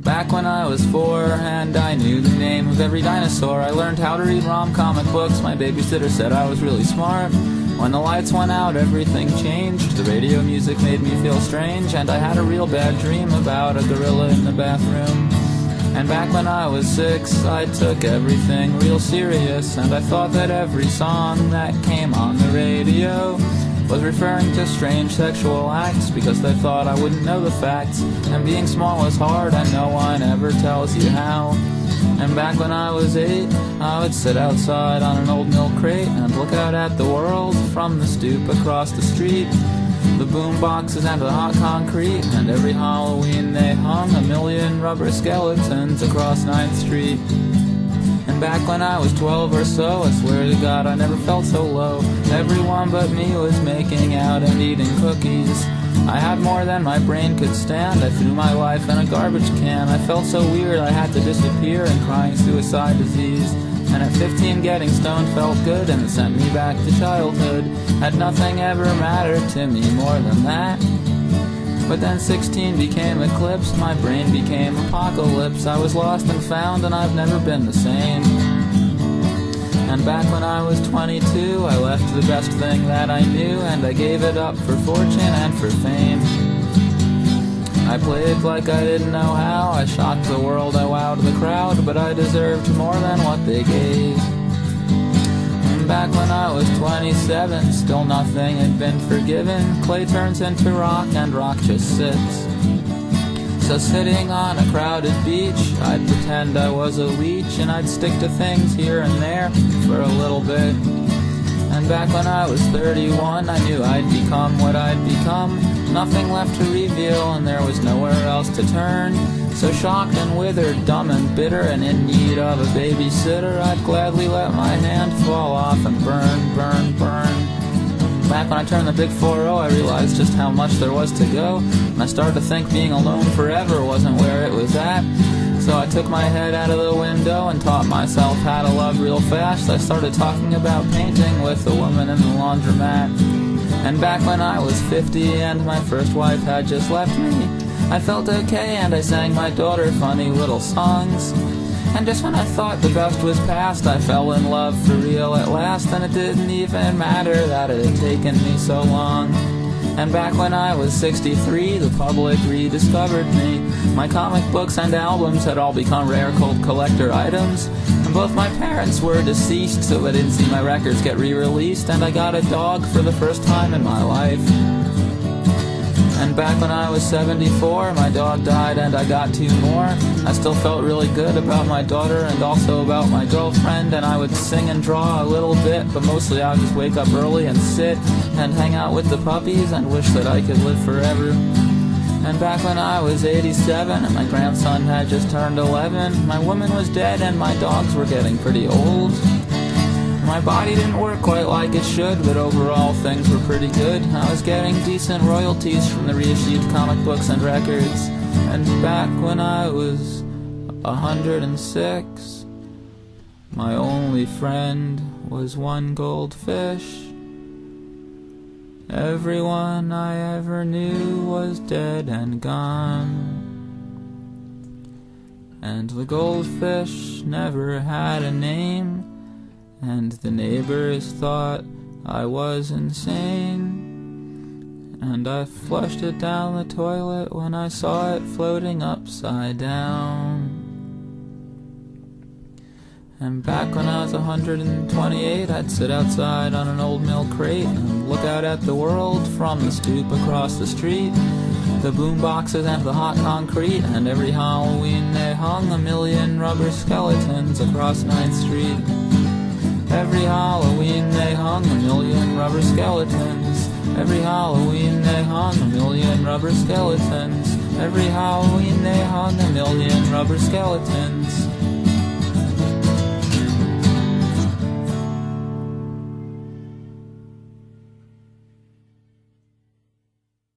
Back when I was 4 and I knew the name of every dinosaur, I learned how to read comic books. My babysitter said I was really smart. When the lights went out, everything changed. The radio music made me feel strange, and I had a real bad dream about a gorilla in the bathroom. And back when I was 6, I took everything real serious, and I thought that every song that came on the radio was referring to strange sexual acts, because they thought I wouldn't know the facts. And being small is hard, and no one ever tells you how. And back when I was 8, I would sit outside on an old milk crate and look out at the world from the stoop across the street. The boom boxes and the hot concrete, and every Halloween they hung a million rubber skeletons across 9th Street. And back when I was 12 or so, I swear to God I never felt so low. Everyone but me was making out and eating cookies. I had more than my brain could stand. I threw my life in a garbage can. I felt so weird I had to disappear, and crying suicide disease. And at 15 getting stoned felt good, and it sent me back to childhood. Had nothing ever mattered to me more than that. But then 16 became eclipse, my brain became apocalypse. I was lost and found, and I've never been the same. And back when I was 22, I left the best thing that I knew, and I gave it up for fortune and for fame. I played like I didn't know how, I shocked the world, I wowed the crowd, but I deserved more than what they gave. And back when I was 27, still nothing had been forgiven. Clay turns into rock, and rock just sits. So sitting on a crowded beach, I'd pretend I was a leech, and I'd stick to things here and there for a little bit. And back when I was 31, I knew I'd become what I'd become. Nothing left to reveal, and there was nowhere else to turn. So shocked and withered, dumb and bitter, and in need of a babysitter, I'd gladly let my hand fall off and burn, burn, burn. Back when I turned the big 4-0, I realized just how much there was to go, and I started to think being alone forever wasn't where it was at. So I took my head out of the window and taught myself how to love real fast. I started talking about painting with a woman in the laundromat. And back when I was 50 and my first wife had just left me, I felt okay, and I sang my daughter funny little songs. And just when I thought the best was past, I fell in love for real at last, and it didn't even matter that it had taken me so long. And back when I was 63, the public rediscovered me. My comic books and albums had all become rare cult collector items, and both my parents were deceased, so I didn't see my records get re-released. And I got a dog for the first time in my life. And back when I was 74, my dog died and I got 2 more. I still felt really good about my daughter and also about my girlfriend, and I would sing and draw a little bit, but mostly I would just wake up early and sit and hang out with the puppies and wish that I could live forever. And back when I was 87 and my grandson had just turned 11, my woman was dead and my dogs were getting pretty old. My body didn't work quite like it should, but overall things were pretty good. I was getting decent royalties from the reissued comic books and records. And back when I was 106, my only friend was one goldfish. Everyone I ever knew was dead and gone, and the goldfish never had a name, and the neighbors thought I was insane, and I flushed it down the toilet when I saw it floating upside down. And back when I was 128, I'd sit outside on an old milk crate and look out at the world from the stoop across the street. The boom boxes and the hot concrete, and every Halloween they hung a million rubber skeletons across 9th Street. Every Halloween they hung a million rubber skeletons. Every Halloween they hung a million rubber skeletons. Every Halloween they hung a million rubber skeletons.